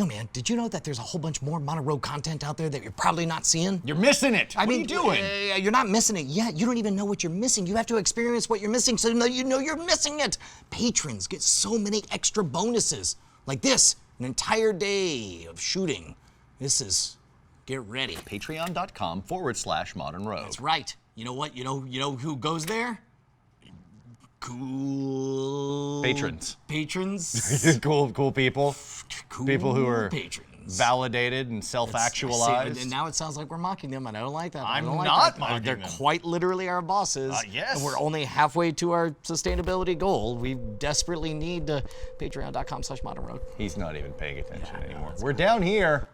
Yo, man, did you know that there's a whole bunch more Modern Rogue content out there that you're probably not seeing? You're missing it. What are you doing? You're not missing it yet. You don't even know what you're missing. You have to experience what you're missing so you know you're missing it. Patrons get so many extra bonuses. Like this, an entire day of shooting. Get ready. Patreon.com/Modern Rogue. That's right. You know what? You know who goes there? Cool Patrons. cool people. Cool people who are patrons. Validated and self-actualized. And now it sounds like we're mocking them, and I don't like that. I'm don't like not that. mocking They're them. quite literally our bosses. Yes. And we're only halfway to our sustainability goal. We desperately need patreon.com/Modern Rogue. He's not even paying attention anymore. We're down here.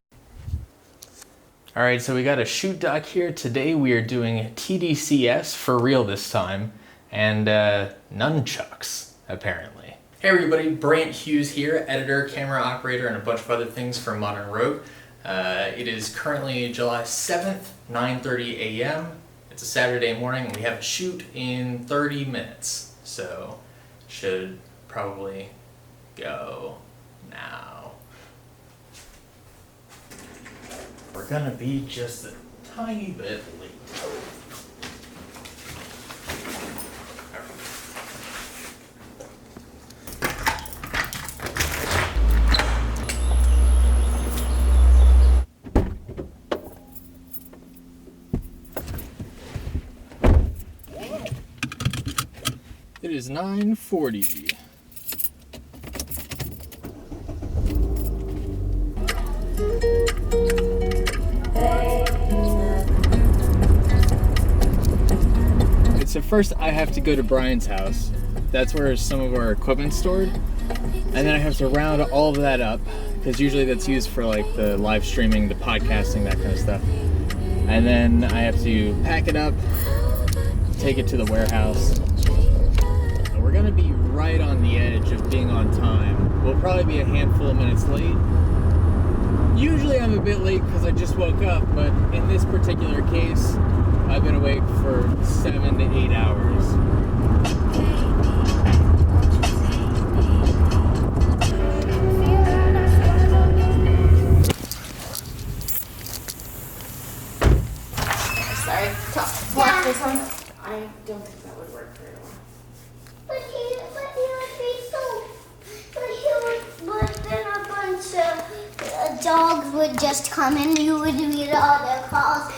All right, so we got a shoot doc here. Today we are doing tDCS for real this time, and nunchucks, apparently. Hey everybody, Brant Hughes here, editor, camera operator, and a bunch of other things for Modern Rogue. It is currently July 7th, 9:30 a.m. It's a Saturday morning, and we have a shoot in 30 minutes. So, should probably go now. We're gonna be just a tiny bit late. It is 9:40. So first I have to go to Brian's house. That's where some of our equipment's stored. And then I have to round all of that up, because usually that's used for like the live streaming, the podcasting, that kind of stuff. And then I have to pack it up, take it to the warehouse. So we're gonna be right on the edge of being on time. We'll probably be a handful of minutes late. Usually I'm a bit late because I just woke up, but in this particular case, I've been awake for 7 to 8 hours. Sorry, watch this one. I don't think that would work very well. But then a bunch of dogs would just come and you would read all their calls.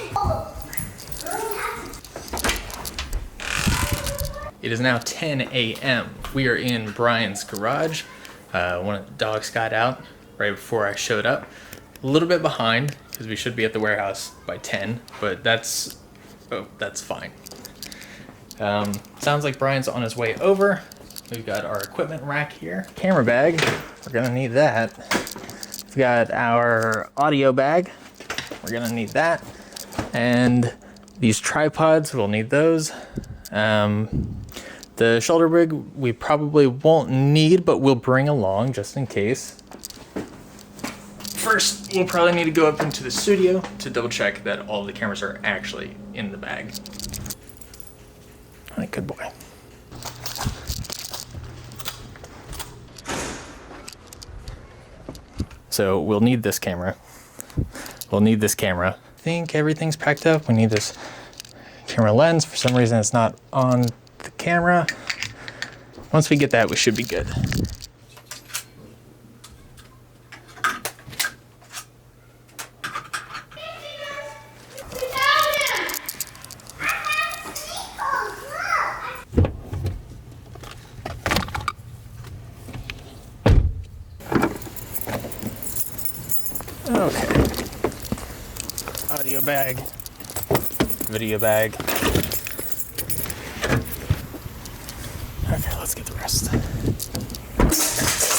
It is now 10 a.m. We are in Brian's garage. One of the dogs got out right before I showed up. A little bit behind, because we should be at the warehouse by 10, but that's fine. Sounds like Brian's on his way over. We've got our equipment rack here. Camera bag, we're gonna need that. We've got our audio bag, we're gonna need that. And these tripods, we'll need those. The shoulder rig we probably won't need, but we'll bring along just in case. First, we'll probably need to go up into the studio to double check that all the cameras are actually in the bag. All right, good boy. So we'll need this camera. I think everything's packed up. We need this camera lens. For some reason it's not on the camera. Once we get that, we should be good. Okay. Audio bag. Video bag. Okay, let's get the rest.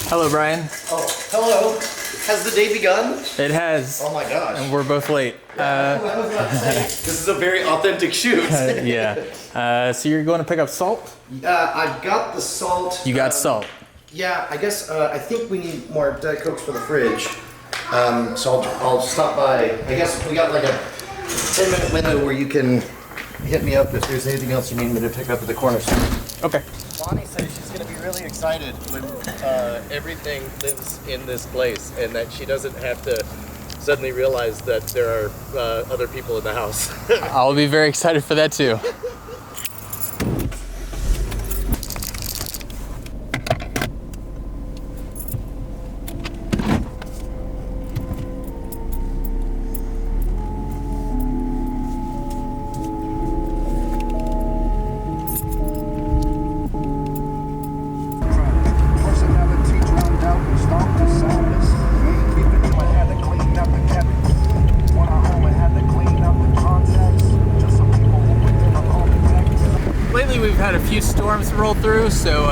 Hello, Brian. Oh, hello. Has the day begun? It has. Oh my gosh. And we're both late. I was about to say, this is a very authentic shoot. Yeah. So you're going to pick up salt? I've got the salt. You got salt. Yeah, I guess, I think we need more Diet Cokes for the fridge. So I'll stop by. I guess we got like a 10-minute window where you can hit me up if there's anything else you need me to pick up at the corner store. Okay. Bonnie says she's going to be really excited when everything lives in this place and that she doesn't have to suddenly realize that there are other people in the house. I'll be very excited for that too. Lately we've had a few storms roll through, so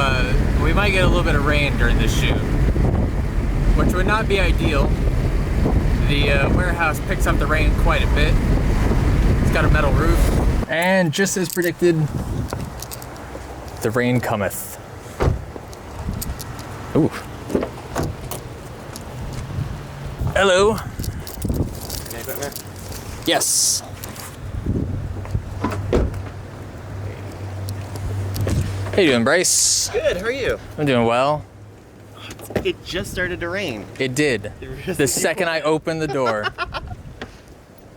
we might get a little bit of rain during this shoot, which would not be ideal. The warehouse picks up the rain quite a bit. It's got a metal roof. And just as predicted, the rain cometh. Ooh. Hello. Yes. How you doing, Bryce? Good, how are you? I'm doing well. It just started to rain. It did. The second I opened the door.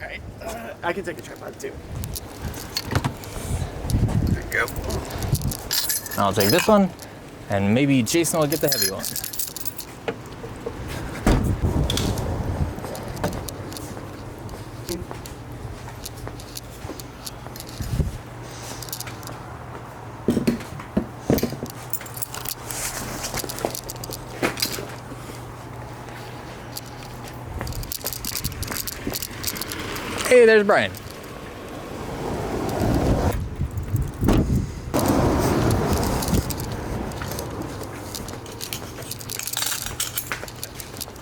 Alright, I can take a tripod too. There you go. I'll take this one, and maybe Jason will get the heavy one. Hey, there's Brian.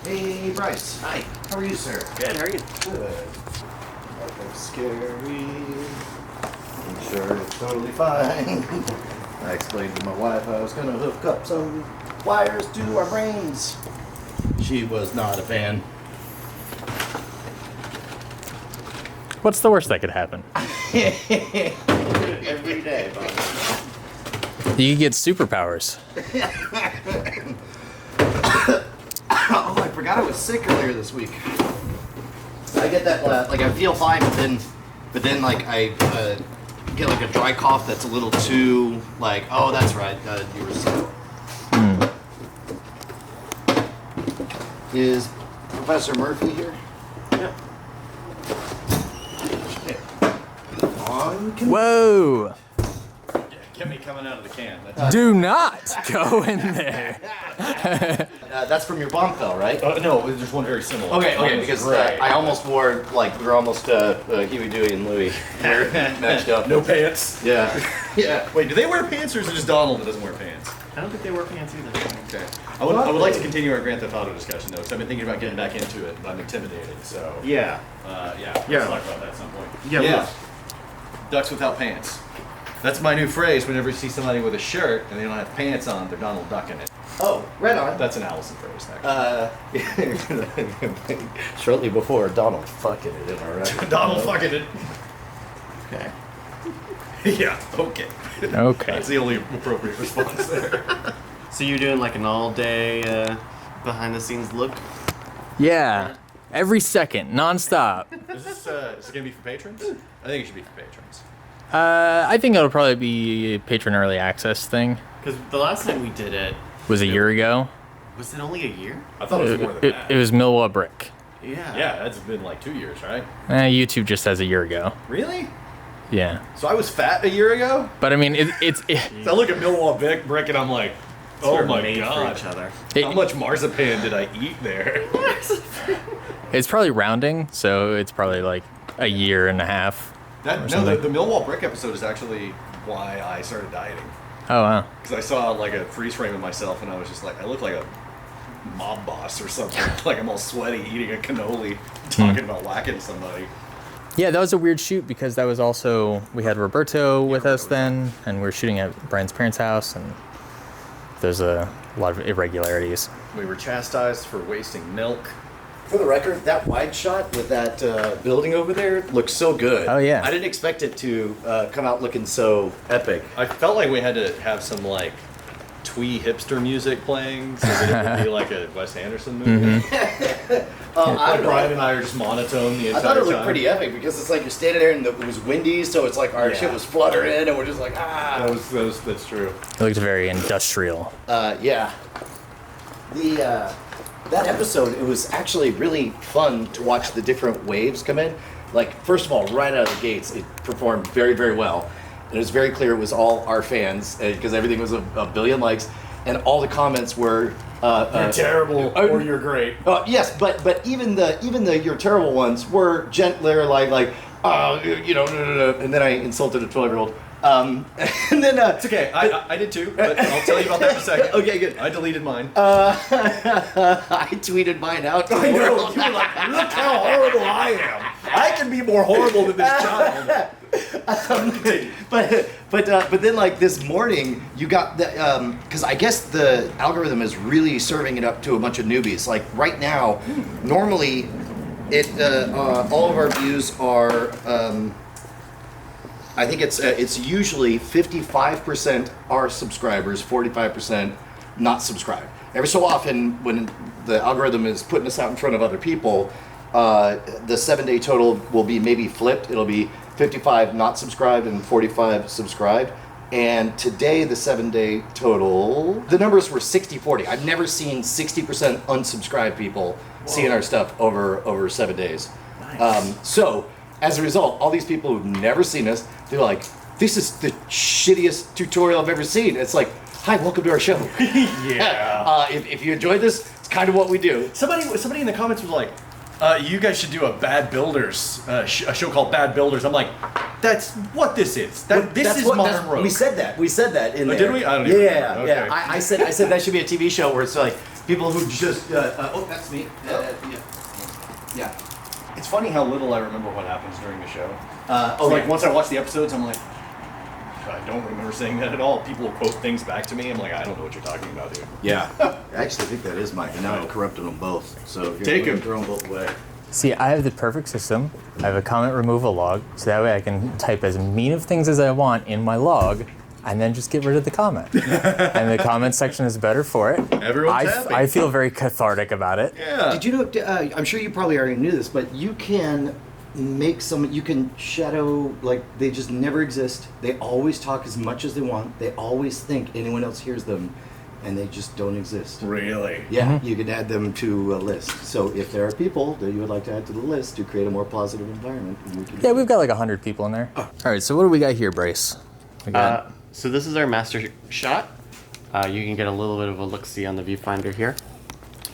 Hey, Bryce. Hi. How are you, sir? Good, how are you? Good. Nothing scary. I'm sure it's totally fine. I explained to my wife I was gonna hook up some wires to our brains. She was not a fan. What's the worst that could happen? Every day, buddy. You could get superpowers. Oh, I forgot I was sick earlier this week. I get that, like, I feel fine, but then like, I get, like, a dry cough that's a little too, like, oh, that's right, you were sick. Is Professor Murphy here? Yeah. Whoa! Get me coming out of the can. Do not go in there. That's from your bomb fell, right? No, there's one very similar. Okay, because I almost wore, like, we were almost Huey, Dewey, and Louie. We're matched up. No pants. Yeah. Yeah. Wait, do they wear pants or is it just Donald that doesn't wear pants? I don't think they wear pants either. Okay. I would like to continue our Grand Theft Auto discussion though, because I've been thinking about getting back into it, but I'm intimidated. So Yeah. Yeah. Yeah. Let's talk about that at some point. Yeah. Ducks without pants. That's my new phrase. Whenever you see somebody with a shirt and they don't have pants on, they're Donald ducking it. Oh, right on. That's an Allison phrase, actually. Shortly before, Donald fucking it, am I right? Donald fucking it. Okay. Yeah. Okay. Okay. That's the only appropriate response there. So you're doing like an all-day behind-the-scenes look? Yeah. Every second, nonstop. Is it gonna be for patrons? I think it should be for patrons. I think it'll probably be a patron early access thing. Because the last time we did it, Was a year ago. was it only a year? I thought it was more than It that. was Millwall Brick. Yeah. Yeah, that's been like 2 years, right? YouTube just says a year ago. Really? Yeah. So I was fat a year ago? But I mean, it's So I look at Millwall Brick and I'm like, oh We're my made god. for each other. How much marzipan did I eat there? it's probably rounding, so it's probably like a year and a half. The Millwall Brick episode is actually why I started dieting. Oh wow. Because I saw like a freeze frame of myself and I was just like, I look like a mob boss or something. Like I'm all sweaty eating a cannoli, talking about whacking somebody. Yeah, that was a weird shoot because that was also, we had Roberto with us then, and we were shooting at Brian's parents' house, and there's a lot of irregularities. We were chastised for wasting milk. For the record, that wide shot with that building over there looks so good. Oh, yeah. I didn't expect it to come out looking so epic. I felt like we had to have some like twee hipster music playing so that it would be like a Wes Anderson movie. I don't know. Brian and I are just monotone the entire I thought it looked time. pretty epic because it's like you're standing there and it was windy, so it's like our shit was fluttering and we're just like, That's true. It looked very industrial. yeah. That episode, it was actually really fun to watch the different waves come in. Like, first of all, right out of the gates, it performed very, very well. And it was very clear it was all our fans because everything was a billion likes, and all the comments were You're terrible or you're great. yes, but even the you're terrible ones were gentler, like you know, no. And then I insulted a 12-year-old. And then It's okay. I did too, but I'll tell you about that in a second. Okay, good. I deleted mine. I tweeted mine out. To I the know. world. You were like, look how horrible I am. I can be more horrible than this child. But then like this morning you got the because I guess the algorithm is really serving it up to a bunch of newbies. Like right now, normally it all of our views are I think it's usually 55% are subscribers, 45% not subscribed. Every so often when the algorithm is putting us out in front of other people, the 7-day total will be maybe flipped. It'll be 55 not subscribed and 45 subscribed. And today, the 7-day total, the numbers were 60-40. I've never seen 60% unsubscribed people seeing our stuff over 7 days. Nice. So, as a result, all these people who've never seen us, they're like, this is the shittiest tutorial I've ever seen. It's like, hi, welcome to our show. Yeah. If you enjoyed this, it's kind of what we do. Somebody in the comments was like, you guys should do a Bad Builders, a show called Bad Builders. I'm like, that's what this is. This is Modern Rogue. We said that in there. Did we? I don't even remember. Yeah. Okay. I said that should be a TV show where it's like people who just. Oh, that's me. Yeah. It's funny how little I remember what happens during the show. Oh, Like yeah. once I watch the episodes, I'm like, I don't remember saying that at all. People will quote things back to me. I'm like, I don't know what you're talking about, dude. Yeah. I actually think that is mine, and now I've corrupted them both. So here, Take 'em. Throw them both away. See, I have the perfect system. I have a comment removal log, so that way I can type as mean of things as I want in my log, and then just get rid of the comment. And the comment section is better for it. Everyone's happy. I feel very cathartic about it. Yeah. Did you know? I'm sure you probably already knew this, but you can make some. You can shadow like they just never exist. They always talk as much as they want. They always think anyone else hears them, and they just don't exist. Really? Yeah, you can add them to a list. So if there are people that you would like to add to the list to create a more positive environment, we can Yeah, we've got like 100 people in there. All right, so what do we got here, Bryce? We got So this is our master shot. You can get a little bit of a look-see on the viewfinder here.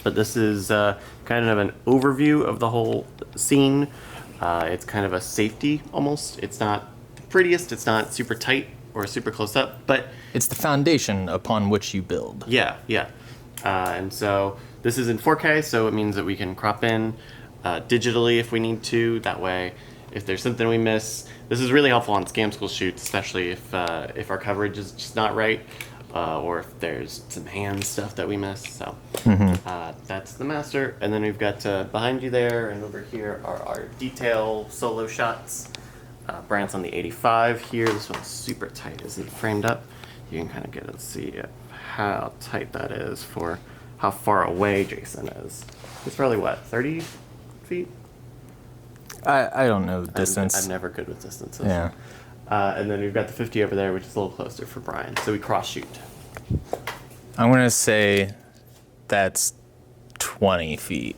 But this is kind of an overview of the whole scene. It's kind of a safety, almost. It's not the prettiest, it's not super tight or super close up, but it's the foundation upon which you build. yeah. And so this is in 4K, so it means that we can crop in digitally if we need to. That way, if there's something we miss, this is really helpful on scam school shoots, especially if our coverage is just not right, or if there's some hand stuff that we miss. So that's the master, and then we've got behind you there and over here are our detail solo shots. Brandt's on the 85 here. This one's super tight, isn't it? Framed up. You can kind of get to see how tight that is for how far away Jason is. It's probably what, 30 feet? I don't know the distance. I'm never good with distances. Yeah. And then we've got the 50 over there, which is a little closer for Brian. So we cross shoot. I'm going to say that's 20 feet.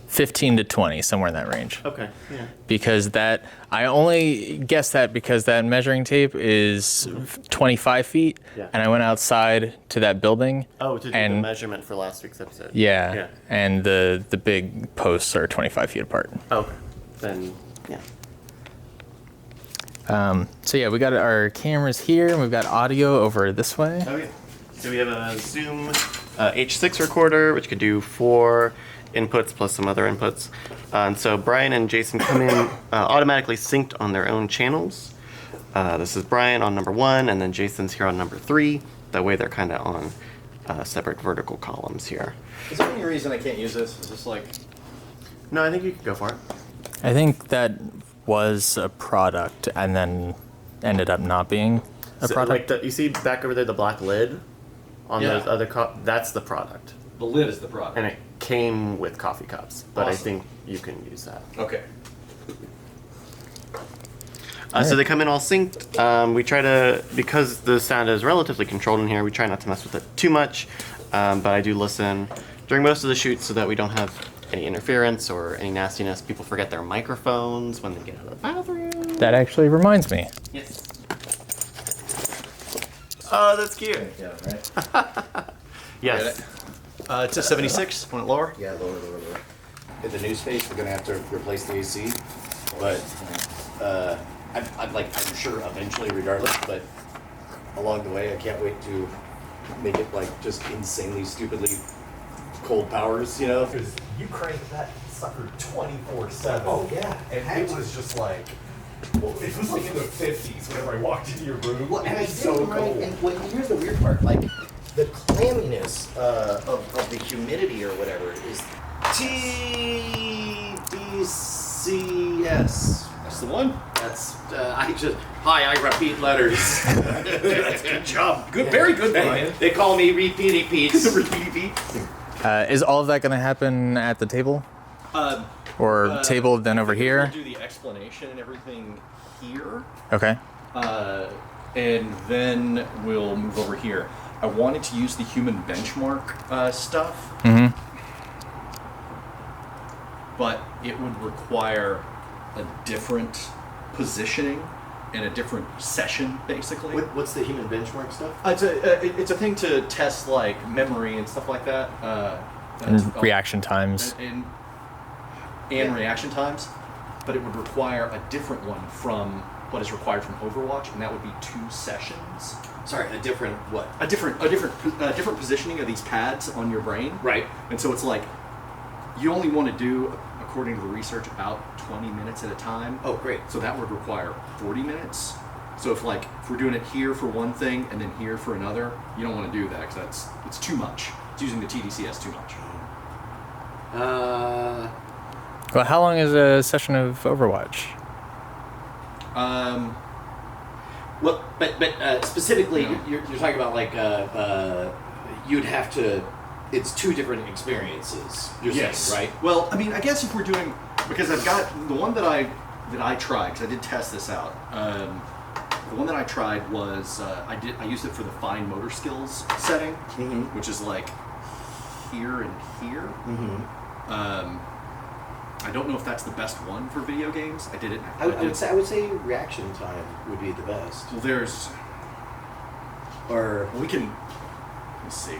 15 to 20, somewhere in that range. Okay. Yeah. Because I only guess that because that measuring tape is 25 feet, Yeah. and I went outside to that building. Oh, to do the and measurement for last week's episode. yeah, and the big posts are 25 feet apart. Okay. Then, yeah. So yeah, we got our cameras here, and we've got audio over this way. Okay. So we have a Zoom H6 recorder, which could do 4 inputs plus some other inputs. And so Brian and Jason come in automatically synced on their own channels. This is Brian on number 1, and then Jason's here on number 3. That way they're kind of on separate vertical columns here. Is there any reason I can't use this? Is this like No, I think you could go for it. I think that was a product and then ended up not being a So, product. like you see back over there, the black lid on Yeah. those other that's the product. The lid is the product. And it came with coffee cups, but I Awesome. think you can use that. Okay. So they come in all synced. We try to, because the sound is relatively controlled in here, we try not to mess with it too much. But I do listen during most of the shoots so that we don't have any interference or any nastiness. People forget their microphones when they get out of the bathroom. That actually reminds me. Yes. Oh, that's cute. Yeah, right? Yes. It's a 76. Want it lower? Yeah, lower. In the new space, we're gonna have to replace the AC, but I'm sure eventually, regardless. But along the way, I can't wait to make it like just insanely, stupidly cold powers. You know? Because you cranked that sucker 24/7. Oh, yeah. And it was just like, well, it was like in the 50s whenever I walked into your room. Well, and it I was did so right. cold. And here's the weird part: like the clamminess of the humidity or whatever is tDCS. That's the one. That's I repeat letters. That's good job. Good, very good, Brian. They call me repeaty Pete's. Is all of that going to happen at the table? Or table then over here? We'll do the explanation and everything here, Okay. and then we'll move over here. I wanted to use the human benchmark stuff, Mm-hmm. but it would require a different positioning and a different session, basically. What's the human benchmark stuff? It's a thing to test like memory and stuff like that. And reaction times. And reaction times, but it would require a different one from what is required from Overwatch, and that would be 2 sessions. Sorry, a different what? A different positioning of these pads on your brain. Right. And so it's like you only want to do, according to the research, about 20 minutes at a time. Oh, great. So that would require 40 minutes. So if we're doing it here for one thing and then here for another, you don't want to do that because it's too much. It's using the tDCS too much. Well, how long is a session of Overwatch? Well, but specifically, No. you're talking about like you'd have to. It's 2 different experiences. You're saying, right? Well, I mean, I guess if we're doing, because I've got the one that I tried, because I did test this out. The one that I tried was I used it for the fine motor skills setting, which is like here and here. I don't know if that's the best one for video games. I did it. I would say reaction time would be the best. Well, there's. Or We can. Let's see.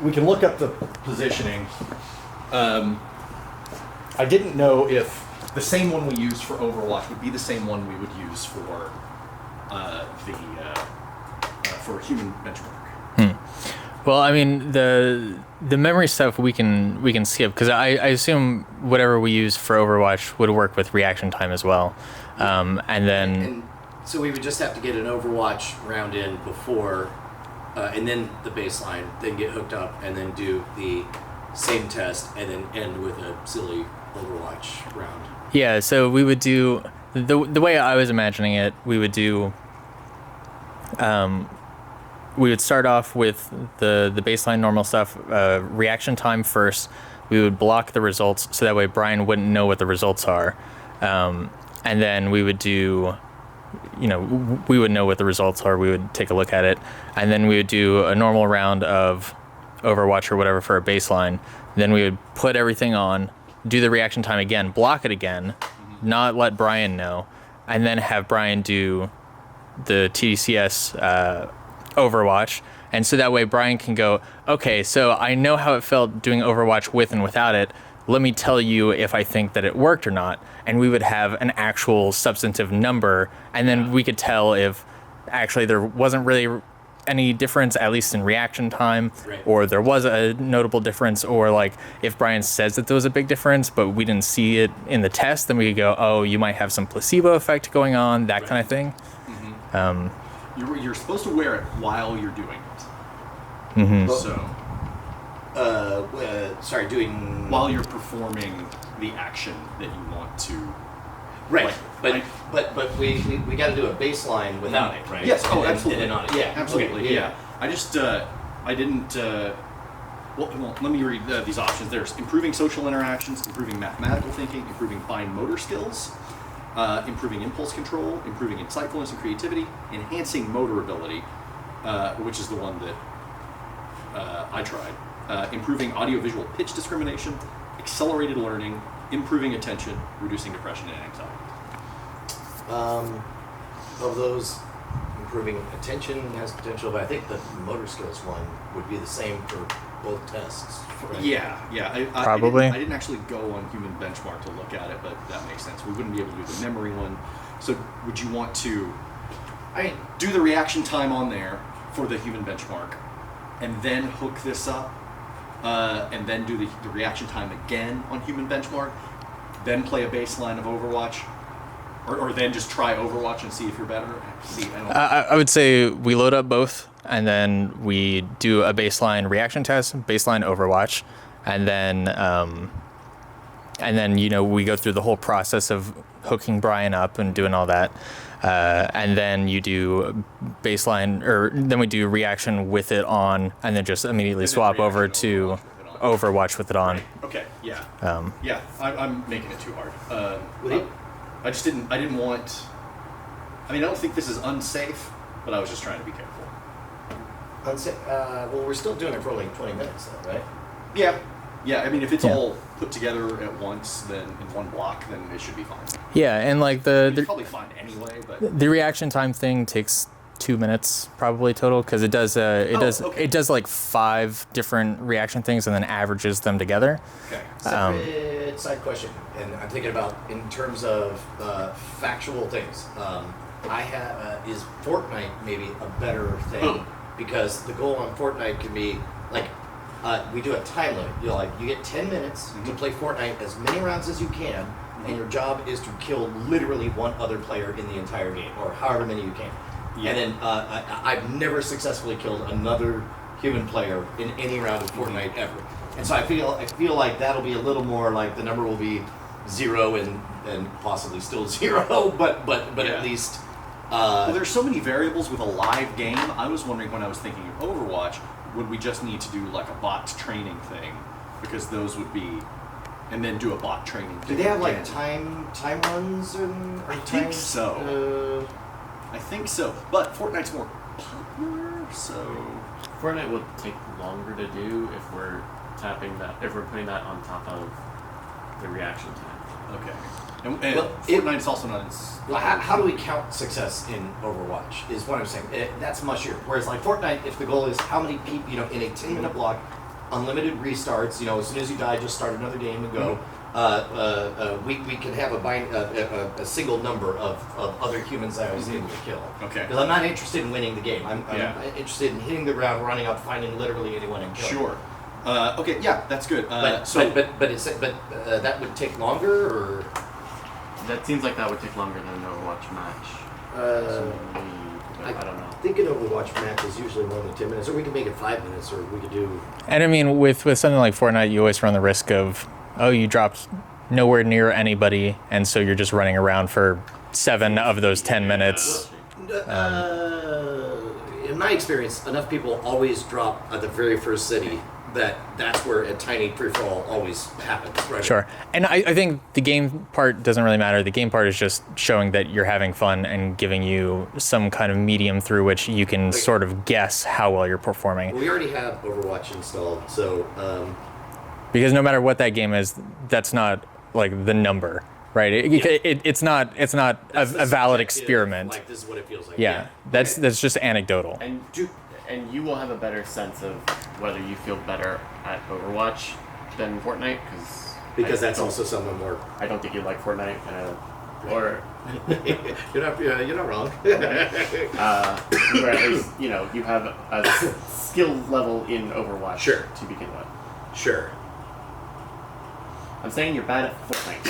We can look up the positioning. I didn't know if the same one we used for Overwatch would be the same one we would use for for human benchmark. Well, I mean, the memory stuff we can skip because I assume whatever we use for Overwatch would work with reaction time as well. And then and so we would just have to get an Overwatch round in before, and then the baseline, then get hooked up, and then do the same test, and then end with a silly Overwatch round. yeah, so we would do the way I was imagining it. We would do. We would start off with the baseline normal stuff, reaction time first. We would block the results so that way Brian wouldn't know what the results are. And then we would do, we would know what the results are. We would take a look at it. And then we would do a normal round of Overwatch or whatever for a baseline. Then we would put everything on, do the reaction time again, block it again, not let Brian know, and then have Brian do the tDCS Overwatch, and so that way Brian can go, okay, so I know how it felt doing Overwatch with and without it. Let me tell you if I think that it worked or not. And we would have an actual substantive number, and then we could tell if actually there wasn't really any difference, at least in reaction time, Right. or there was a notable difference, or like if Brian says that there was a big difference, but we didn't see it in the test, then we could go, oh, you might have some placebo effect going on, that kind of thing. You're supposed to wear it while you're doing it. Mm-hmm. So Sorry, doing while you're performing the action that you want to. Right, Like, but we got to do a baseline without it, right? Yes. Oh, And then- absolutely. And then on it. Yeah. Absolutely. Okay, Yeah. I just I didn't. Well, let me read these options. There's improving social interactions, improving mathematical thinking, improving fine motor skills, improving impulse control, improving insightfulness and creativity, enhancing motor ability, which is the one that I tried, improving audiovisual pitch discrimination, accelerated learning, improving attention, reducing depression and anxiety. Of those, improving attention has potential, but I think the motor skills one would be the same for both tests. Right? Yeah. Probably. I didn't actually go on human benchmark to look at it, but that makes sense. We wouldn't be able to do the memory one. So would you want to do the reaction time on there for the human benchmark, and then hook this up, and then do the reaction time again on human benchmark, then play a baseline of Overwatch, or then just try Overwatch and see if you're better? I would say we load up both, and then we do a baseline reaction test, baseline Overwatch, and then we go through the whole process of hooking Brian up and doing all that, and then you do baseline, or then we do reaction with it on, and then just immediately swap over to Overwatch with it on. Right. Okay. Yeah. I'm making it too hard. I didn't want. I mean, I don't think this is unsafe, but I was just trying to be careful. Well, we're still doing it for like 20 minutes, though, right? Yeah. I mean, if it's all put together at once, then in one block, then it should be fine. Yeah, and like It's probably fine anyway, but the reaction time thing takes 2 minutes probably total, because it does it does like 5 different reaction things and then averages them together. okay. Separate side question, and I'm thinking about in terms of factual things. Is Fortnite maybe a better thing? Because the goal on Fortnite can be like, we do a time limit. You get 10 minutes to play Fortnite as many rounds as you can, and your job is to kill literally one other player in the entire game, or however many you can. Yeah. And then I've never successfully killed another human player in any round of Fortnite ever. And so I feel like that'll be a little more like the number will be 0 and possibly still 0, but at least. Well, there's so many variables with a live game. I was wondering when I was thinking of Overwatch, would we just need to do like a bot training thing? Because those would be, and then do a bot training thing. Do they have like again. time runs and? I think so. I think so. But Fortnite's more popular, so. Fortnite will take longer to do if we're putting that on top of the reaction time. Okay. And Well, Fortnite's also not as. Well, how do we count success in Overwatch? Is what I'm saying. That's mushier. Whereas like Fortnite, if the goal is how many people, in a 10-minute block, unlimited restarts. As soon as you die, just start another game and go. We can have a single number of other humans that I was able to kill. Okay. Because I'm not interested in winning the game. I'm interested in hitting the ground, running up, finding literally anyone and killing. Sure. Okay. Yeah, that's good. But that would take longer, or That seems like that would take longer than an Overwatch match. I don't know. I think an Overwatch match is usually more than 10 minutes, or we could make it 5 minutes, or we could do. And I mean, with something like Fortnite, you always run the risk of, you dropped nowhere near anybody, and so you're just running around for 7 of those 10 minutes. In my experience, enough people always drop at the very first city that's where a tiny free-for-all always happens, right? Sure. And I think the game part doesn't really matter. The game part is just showing that you're having fun and giving you some kind of medium through which you can sort of guess how well you're performing. We already have Overwatch installed, so... Because no matter what that game is, that's not like the number, right? It's not a valid experiment. Like, this is what it feels like. Yeah. That's just anecdotal. And you will have a better sense of whether you feel better at Overwatch than Fortnite, because that's also something more. I don't think you like Fortnite, or you're not wrong. where at least you have a skill level in Overwatch Sure. to begin with. Sure. I'm saying you're bad at Fortnite.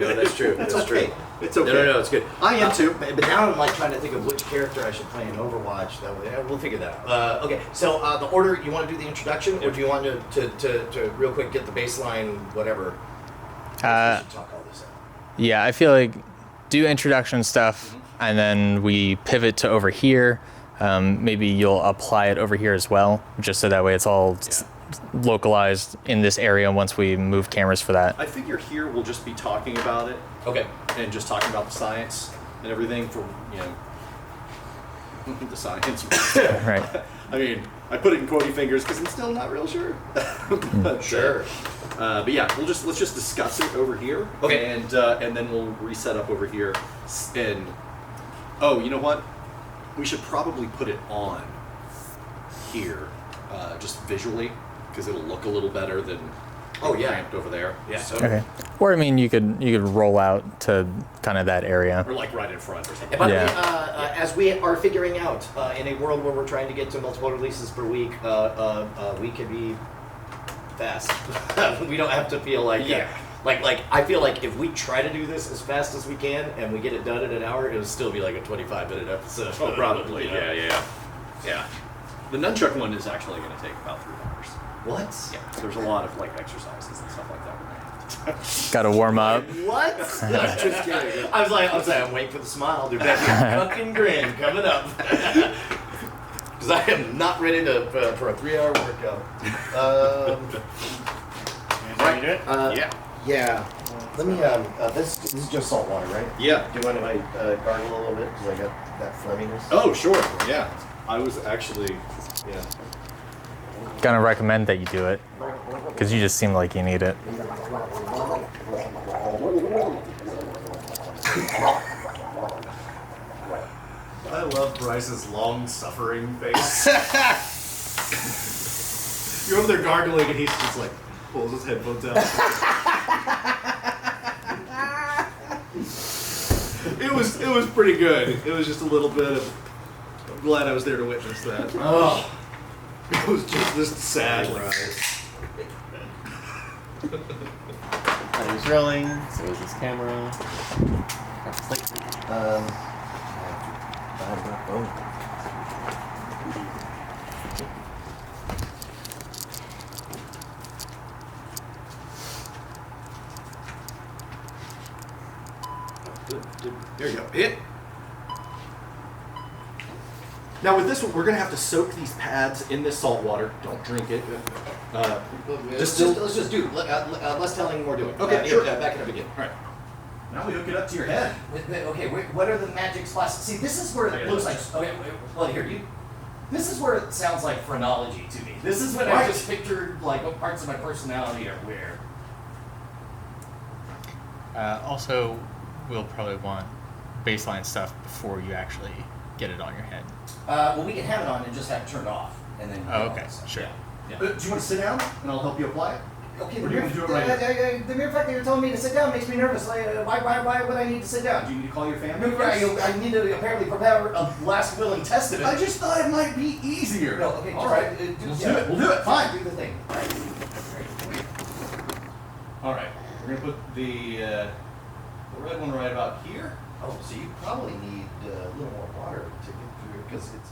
Yeah, that's true. It's That's okay. true. It's okay. No, it's good. I am too. But now I'm like trying to think of which character I should play in Overwatch. That way, we'll figure that out. Okay, so the order, you want to do the introduction, or do you want to real quick get the baseline, whatever? We should talk all this out. Yeah, I feel like do introduction stuff, and then we pivot to over here. Maybe you'll apply it over here as well, just so that way it's all localized in this area once we move cameras for that. I figure here we'll just be talking about it. Okay. And just talking about the science and everything for, the science. Right. I mean, I put it in quotey fingers because I'm still not real sure. But, Sure. But yeah, let's just discuss it over here. Okay. And then we'll reset up over here. And you know what? We should probably put it on here, just visually, because it'll look a little better than cramped over there. Yeah. So, Okay. Or I mean, you could roll out to kind of that area. or like right in front or something. And by the way, Yeah. as we are figuring out, in a world where we're trying to get to multiple releases per week, we can be fast. We don't have to feel like like I feel like if we try to do this as fast as we can and we get it done in an hour, it'll still be like a 25-minute episode. Oh, probably. You know? Yeah. The Nunchaku one is actually going to take about 3 hours. What? Yeah. There's a lot of like exercises and stuff like that. Got to warm up. What? Just kidding. I was like, I'm waiting for the smile. Dude, that fucking grin coming up. Because I am not ready for a 3-hour workout. Right. Do it? Yeah. Let me. This is just salt water, right? Yeah. Do you mind if I gargle a little bit because I got that phlegminess? Oh, sure. Yeah. I was actually. Yeah. Gonna recommend that you do it, because you just seem like you need it. I love Bryce's long-suffering face. You're over there gargling, and he's just like pulls his headphones out. It was pretty good. It was just a little bit of. I'm glad I was there to witness that. Oh. It was just this sad. He's rolling, so is this camera. There you go. Hit. Now with this one, we're gonna have to soak these pads in this salt water. Don't drink it. Let's just do. Less telling, more doing. Okay, sure. Back it up again. All right. Now we hook it up to your head. Okay, what are the magic spots? See, this is where it looks like. Okay, well, here you. This is where it sounds like phrenology to me. This is when I just pictured like what parts of my personality are where. Also, we'll probably want baseline stuff before you actually get it on your head. Well, we can have it on and just have it turned off, and then. Oh, okay, sure. Yeah. Do you want to sit down and I'll help you apply it? Okay, Or do you want to do it right now? the mere fact that you're telling me to sit down makes me nervous. Like, why would I need to sit down? Do you need to call your family? I need to apparently prepare a last will and testament. I just thought it might be easier. No, okay, All right. We'll do it. We'll do it. Fine. Do the thing. All right. We're gonna put the red one right about here. Oh, so you probably need a little more water to get through because it's.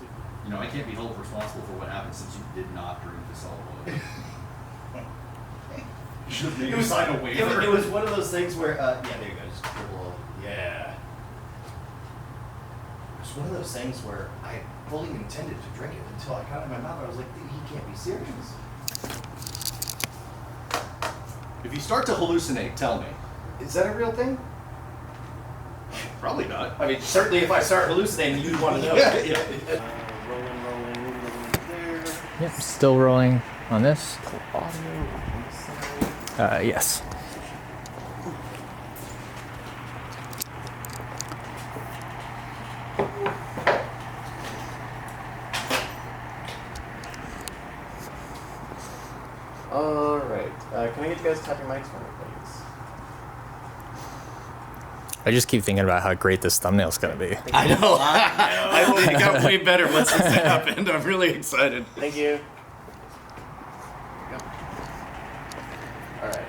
I can't be held responsible for what happened since you did not drink the salt water. You should have made me sign a waiver. It was one of those things where, yeah, there you go, just dribble. Yeah. It was one of those things where I fully intended to drink it until I got it in my mouth. I was like, he can't be serious. If you start to hallucinate, tell me. Is that a real thing? Probably not. I mean, certainly if I start hallucinating, you'd want to know. Rolling there. Yep, still rolling on this. Yes. All right. Can I get you guys to tap your mics for me, please? I just keep thinking about how great this thumbnail's gonna be. I know. I hope it got way better once this happened. I'm really excited. Thank you. All right.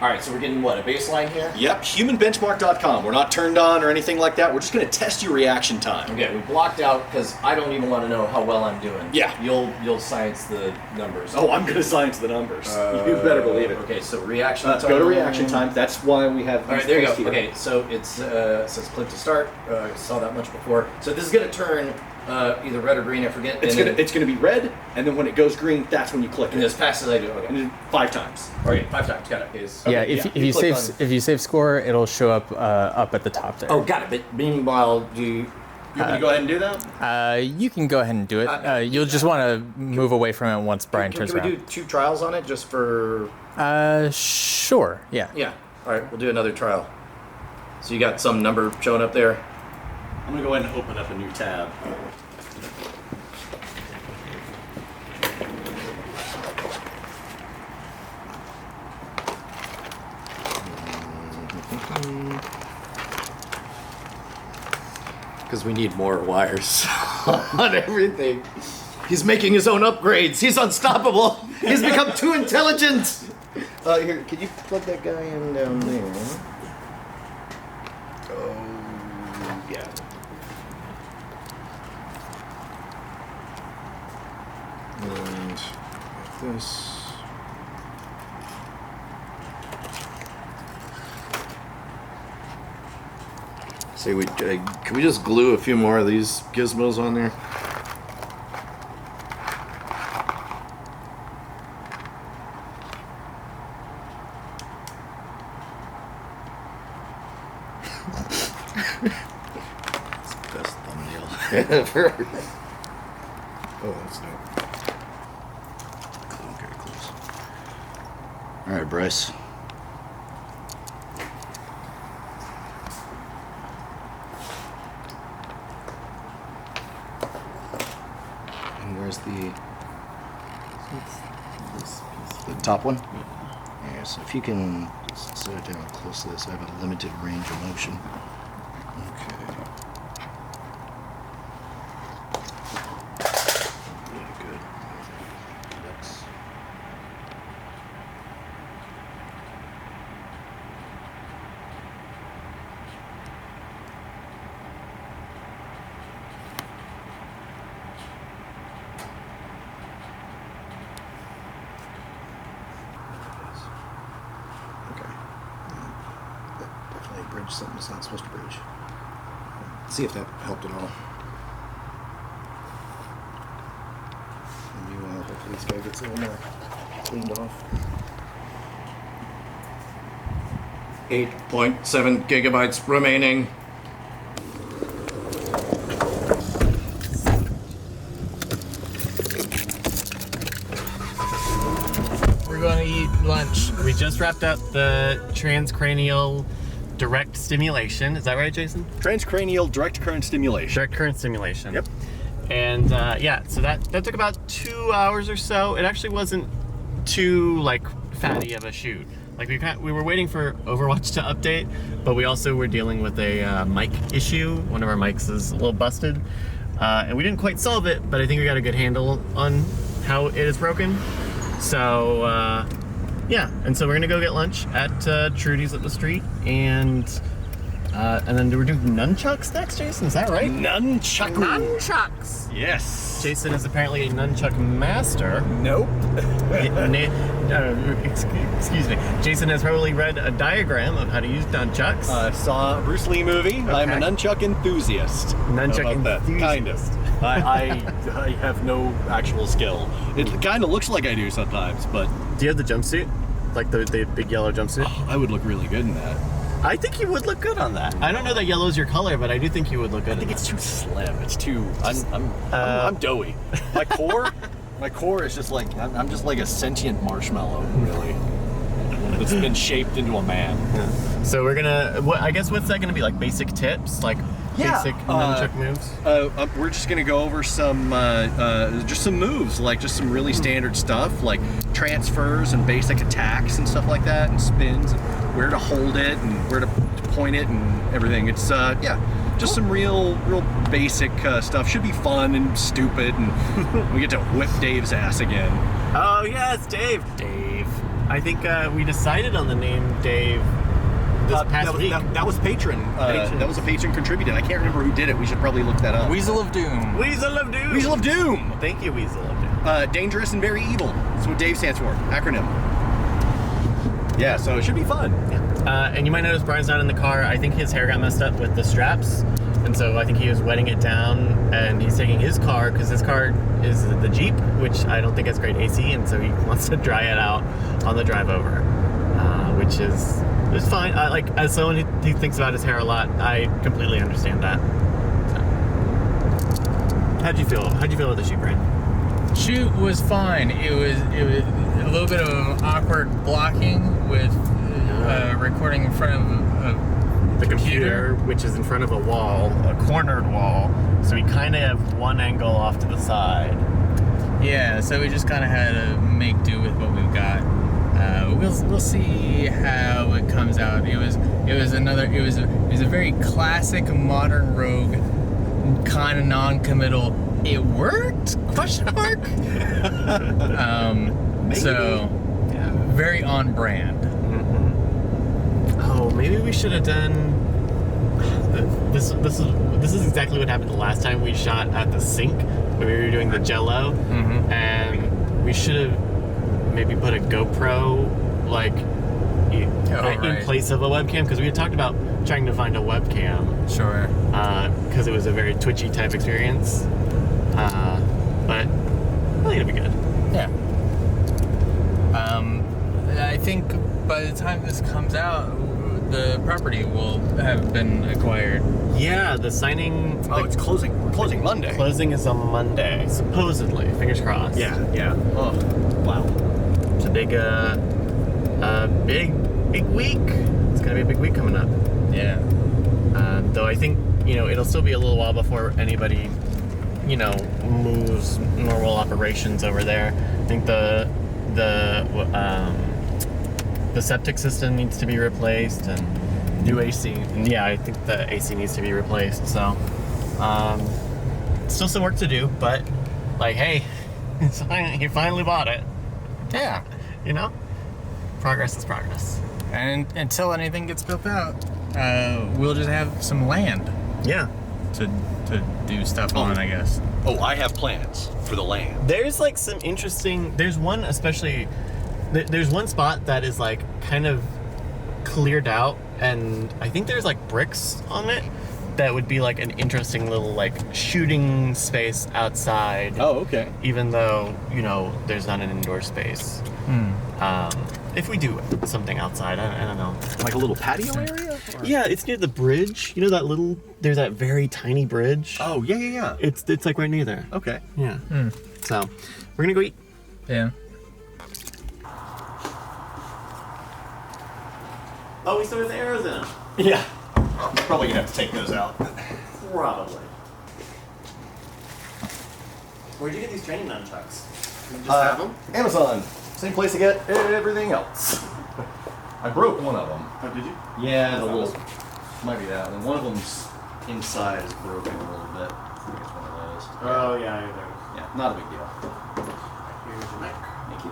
All right, so we're getting what, a baseline here? Yep, humanbenchmark.com. We're not turned on or anything like that. We're just going to test your reaction time. Okay, we blocked out because I don't even want to know how well I'm doing. Yeah. You'll science the numbers. Oh, I'm going to science the numbers. You better believe it. Okay, so reaction time. Go to reaction time. That's why we have. All right, there you go. Okay, so it says click to start. I saw that much before. So this is going to turn either red or green. I forget. It's gonna be red, and then when it goes green, that's when you click and it. as fast as I do. Okay. And then 5 times. Okay, 5 times. Got it. Yeah, Okay, if you save score, it'll show up at the top there. Oh, got it. But meanwhile, You want me to go ahead and do that? You can go ahead and do it. You'll just want to move away from it once Brian turns can we around. do 2 trials on it just for? Sure. Yeah. Yeah. All right, we'll do another trial. So you got some number showing up there. I'm gonna go ahead and open up a new tab. Because we need more wires on everything. He's making his own upgrades. He's unstoppable. He's become too intelligent. Here, could you plug that guy in down there? Oh, yeah. And this. Say, can we just glue a few more of these gizmos on there? It's the best thumbnail ever. Oh, that's dope. Okay, close. All right, Bryce. Where's the top one? Yeah, so if you can just set it down close to this, I have a limited range of motion. Okay. Yeah, good. That's... Bridge something it's not supposed to bridge. See if that helped at all. And meanwhile, hopefully this guy gets a little more cleaned off. 8.7 gigabytes remaining. We're going to eat lunch. We just wrapped up the transcranial direct stimulation. Is that right, Jason? Transcranial direct current stimulation. Direct current stimulation. Yep. And yeah, so that took about 2 hours or so. It actually wasn't too like fatty of a shoot. Like we were waiting for Overwatch to update, but we also were dealing with a mic issue. One of our mics is a little busted, and we didn't quite solve it, but I think we got a good handle on how it is broken. So yeah, and so we're gonna go get lunch at Trudy's up the street, and then we're doing nunchucks next, Jason, is that right? Nunchaku. Nunchucks! Yes. Jason is apparently a nunchuck master. Nope. Excuse me. Jason has probably read a diagram of how to use nunchucks. Saw a Bruce Lee movie. I'm a nunchuck enthusiast. Nunchuck How about that? Kind of. enthusiast. I have no actual skill. It kind of looks like I do sometimes, but Do you have the jumpsuit? Like the big yellow jumpsuit? I would look really good in that. I think you would look good on that. I don't know that yellow's your color, but I do think you would look good. I think it's too slim. It's too. I'm doughy. My core is just like I'm just like a sentient marshmallow, really. It's been shaped into a man. Yeah. So we're gonna. I guess what's that gonna be like? Basic tips, like basic nunchuck moves. We're just gonna go over some just some moves, like just some really standard stuff, like transfers and basic attacks and stuff like that, and spins, and where to hold it and where to point it and everything. It's just some real basic stuff. Should be fun and stupid, and we get to whip Dave's ass again. Oh yes, Dave. I think we decided on the name Dave this past week. That was patron. That was a patron contributed. I can't remember who did it. We should probably look that up. Weasel of Doom. Weasel of Doom. Weasel of Doom. Thank you, Weasel of Doom. Dangerous and very evil. That's what Dave stands for. Acronym. Yeah, so it should be fun. And you might notice Brian's not in the car. I think his hair got messed up with the straps. And so I think he was wetting it down, and he's taking his car, because his car is the Jeep, which I don't think has great AC, and so he wants to dry it out on the drive over, which is fine. As someone who thinks about his hair a lot, I completely understand that. So. How'd you feel with the shoot, Brian? Shoot was fine. It was a little bit of awkward blocking with recording in front of the computer, which is in front of a wall, a cornered wall, so we kind of have one angle off to the side. Yeah, so we just kind of had to make do with what we've got. We'll see how it comes out. It was a very classic modern rogue, kind of non-committal. It worked? Question mark. So very on brand. Oh, maybe we should have done. This is exactly what happened the last time we shot at the sink when we were doing the Jello, and we should have maybe put a GoPro in place of a webcam, because we had talked about trying to find a webcam. Sure. Because it was a very twitchy type experience, but I think it'll be good. Yeah. I think by the time this comes out, the property will have been acquired. Yeah, the signing. It's closing. We're closing Monday. Closing is on Monday, supposedly. Fingers crossed. Yeah. Oh, wow. It's a big week. It's gonna be a big week coming up. Yeah. Though I think it'll still be a little while before anybody moves normal operations over there. I think the septic system needs to be replaced, and new AC. And yeah, I think the AC needs to be replaced. So, still some work to do, but hey, you finally bought it. Yeah. Progress is progress. And until anything gets built out, we'll just have some land. Yeah. To do stuff on, I guess. Oh, I have plans for the land. There's some interesting. There's one especially. There's one spot that is kind of cleared out, and I think there's bricks on it that would be an interesting little shooting space outside. Oh, okay. Even though there's not an indoor space. If we do something outside, I don't know. Like a little patio area? Or? Yeah, it's near the bridge. There's that very tiny bridge. Oh, yeah. It's right near there. Okay. Yeah. So, we're gonna go eat. Yeah. Oh, we still have the arrows in them. Yeah. Probably gonna have to take those out. Probably. Where'd you get these training nunchucks? Did you just have them? Amazon. Same place to get everything else. I broke one of them. Oh, did you? Yeah, the little. Might be that one. One of them's inside is broken a little bit. I think it's one of those. Oh, yeah, there. Yeah, not a big deal. Here's your mic. Thank you.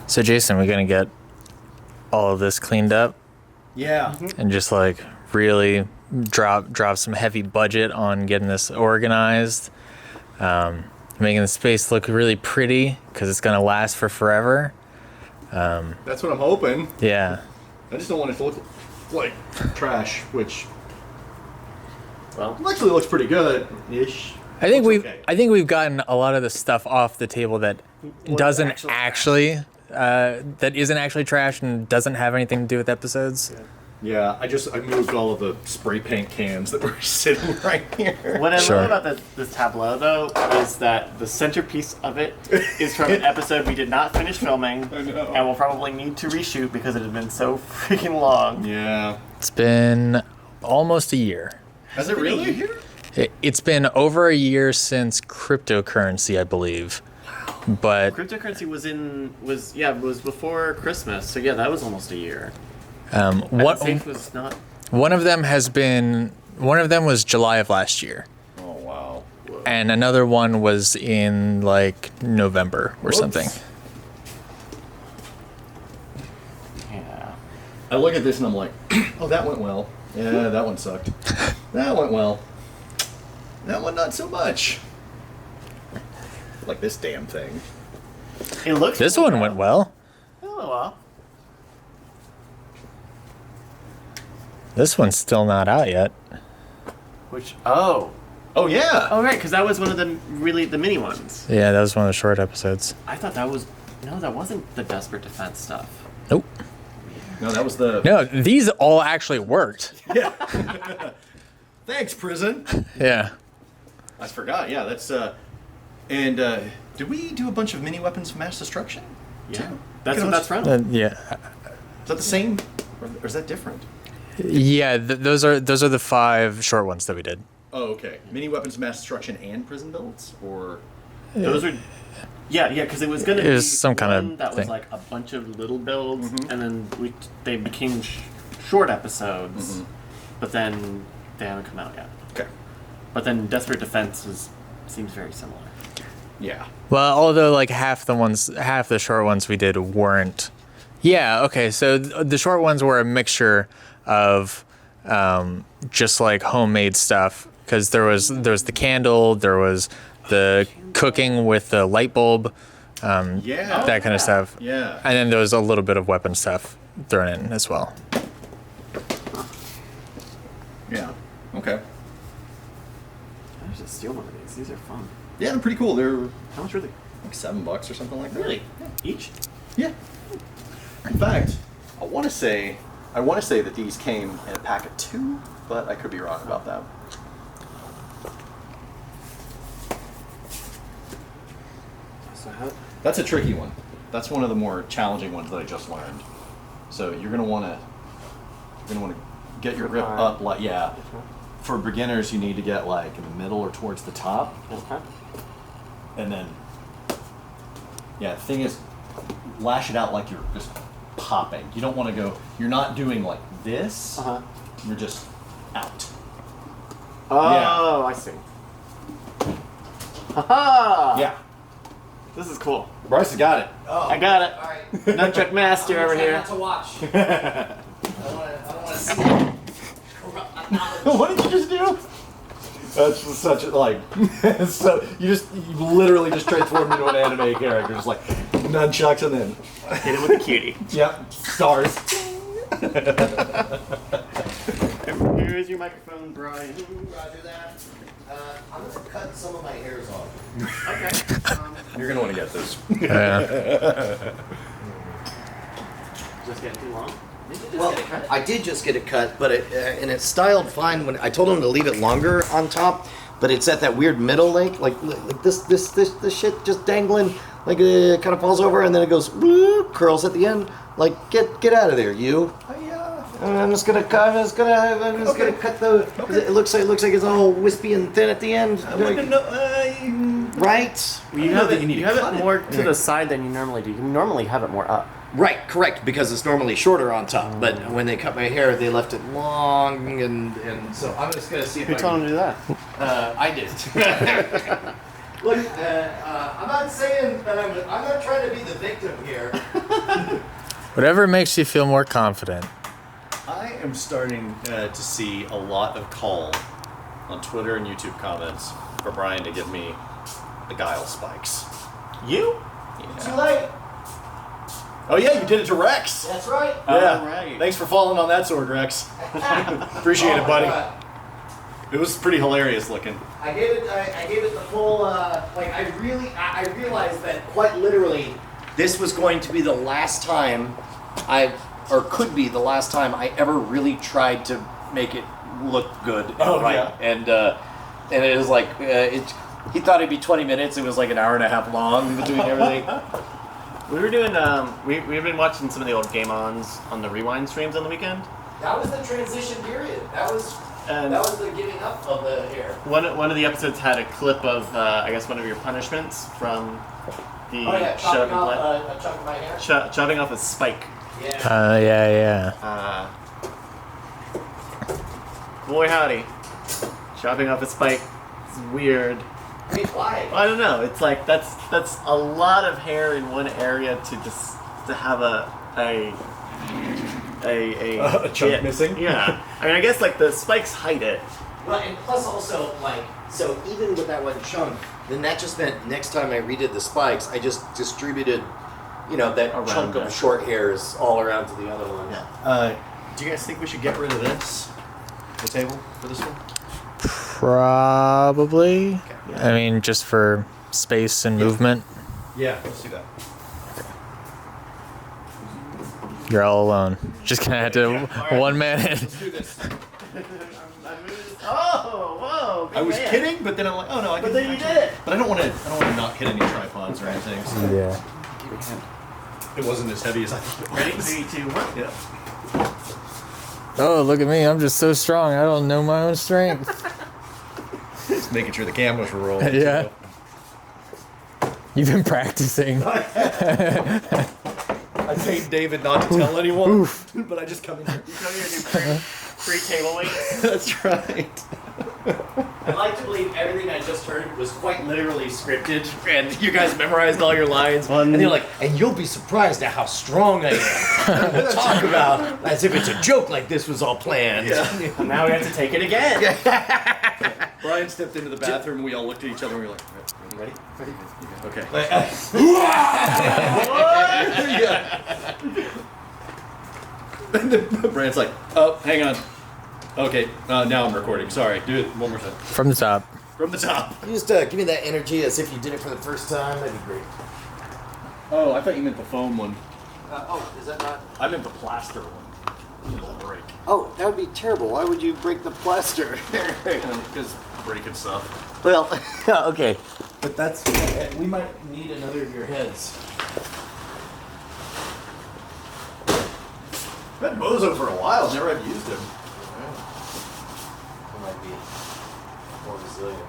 So Jason, we're gonna get all of this cleaned up Yeah. and just really drop some heavy budget on getting this organized, making the space look really pretty because it's gonna last for forever. That's what I'm hoping. Yeah. I just don't want it to look like trash, which Well, actually looks pretty good-ish. I think Looks okay. we've gotten a lot of the stuff off the table that doesn't actually that isn't actually trash and doesn't have anything to do with episodes. Yeah, I moved all of the spray paint cans that were sitting right here. what I Sure. love about this tableau, though, is that the centerpiece of it is from an episode we did not finish filming, I know. and we'll probably need to reshoot because it has been so freaking long. Yeah. It's been almost a year. Has it really? It's been over a year since cryptocurrency, I believe. Wow. but Cryptocurrency was before Christmas, so yeah, that was almost a year. what Safe was not. one of them was July of last year, Oh wow. and another one was in like November or Whoops. something. Yeah. I look at this and I'm like, oh, that went well. Yeah, that one sucked. That went well. That one not so much. Like this damn thing. It looks. This one went well. Oh well. This one's still not out yet. Which oh Yeah. right, because that was one of the mini ones. Yeah, that was one of the short episodes. I thought that wasn't the Desperate Defense stuff. Nope. No, that was the. No, these all actually worked. Thanks, prison. Yeah. I forgot. Yeah, that's. And did we do a bunch of mini weapons of mass destruction? Yeah, that's what that's from. Yeah. Is that the same, or is that different? Yeah, those are the 5 short ones that we did. Oh, okay. Mini weapons of mass destruction and prison builds, or. Those are. Yeah, because it was gonna It be was some kind of one that was thing. like a bunch of little builds, and then they became short episodes, but then they haven't come out yet. Okay. But then Desperate Defense seems very similar. Yeah. Well, although like half the short ones we did weren't. Yeah, okay. So the short ones were a mixture of just like homemade stuff, because there was the candle, there was the cooking with the light bulb, Yeah. that kind of stuff. Yeah. And then there was a little bit of weapon stuff thrown in as well. Yeah. Okay. I should steal one of these. These are fun. Yeah, they're pretty cool. They're How much were they? like $7 or something like that. Really? Each? Yeah. In fact, I want to say that these came in a pack of 2, but I could be wrong about that. So how? That's a tricky one. That's one of the more challenging ones that I just learned. So you're gonna want to get your grip high. up, like For beginners, you need to get like in the middle or towards the top, Okay. and then the thing is, lash it out like you're just popping. You don't want to go. You're not doing like this. Uh-huh. You're just out. Oh, Yeah. I see. Haha! Yeah. This is cool. Bryce has got it. I got it. All right. Nunchuck master over here. Not to watch. I don't want to see it. Corrupt knowledge. What did you just do? That's just such a like. So you literally just transformed into an anime character, just like nunchucks and then. Hit it with a cutie. Yep. Stars. Here's your microphone, Brian. Roger that. I'm going to cut some of my hairs off. Okay. You're gonna want to get this. Yeah. Just getting too long? Well, I did just get it cut, but and it's styled fine. When I told him to leave it longer on top, but it's at that weird middle length, like this shit just dangling, like it kind of falls over and then it goes bloop, curls at the end. Like get out of there, you. I'm just gonna cut the. Okay. It looks like it's all wispy and thin at the end. Right. You have it more to the side than you normally do. You normally have it more up. Right, correct, because it's normally shorter on top. But when they cut my hair, they left it long, and so I'm just gonna see if Who I told him can. to do that? I did. Look, I'm not saying that I'm not trying to be the victim here. Whatever makes you feel more confident. I am starting to see a lot of call on Twitter and YouTube comments for Brian to give me the guile spikes. You? Too late. Oh yeah, you did it to Rex. That's right. Yeah. All right. Thanks for falling on that sword, Rex. Appreciate it, buddy. It was pretty hilarious looking. I gave it the full. I realized that quite literally, this was going to be the last time could be the last time I ever really tried to make it look good and right. Yeah. And it was like he thought it'd be 20 minutes. It was like an hour and a half long between everything. We were doing, we've been watching some of the old Game Ons on the Rewind streams on the weekend. That was the transition period. That was And That was the giving up of the hair. one of the episodes had a clip of, I guess, one of your punishments from the Oh yeah, shut up chopping and play. off a chunk of my hair. Chopping off a spike. Yeah. Yeah. Boy howdy. Chopping off a spike. It's weird. Wait, why? I don't know. It's like that's a lot of hair in one area to have a chunk bit. missing? Yeah. I mean, I guess like the spikes hide it. Well, and plus also, like, so even with that one chunk, then that just meant next time I redid the spikes, I just distributed, that Around chunk that. of short hairs all around to the other one. Do you guys think we should get rid of the table for this one? Probably. I mean, just for space and movement. Yeah, let's do that. You're all alone. Just gonna have to one man in. Let's do this. Oh, whoa! I was kidding, but then I'm like, oh no, I can. But then you did it. But I don't want to not hit any tripods or anything. So Yeah. it wasn't as heavy as I thought it Ready? was. 3, 2, 1. Yeah. Oh, look at me. I'm just so strong. I don't know my own strength. Just making sure the cameras were rolling. Yeah. You've been practicing. I paid David not to tell anyone, but I just come in here. You come here and do free table weights. That's right. I'd like to believe everything I just heard was quite literally scripted, and you guys memorized all your lines, and you're like, and you'll be surprised at how strong I am. And we'll talk about as if it's a joke like this was all planned. And now we have to take it again. Brian stepped into the bathroom, and we all looked at each other, and we were like, ready? Ready? Okay. And then Brian's like, oh, hang on. Okay, now I'm recording. Sorry. Do it one more time. From the top. From the top. You just give me that energy as if you did it for the first time. That'd be great. Oh, I thought you meant the foam one. Is that not? I meant the plaster one. It'll break. Oh, that would be terrible. Why would you break the plaster? Because breaking stuff. Well, okay. But that's, we might need another of your heads. I've had Bozo for a while. Never have used him. It might be more resilient.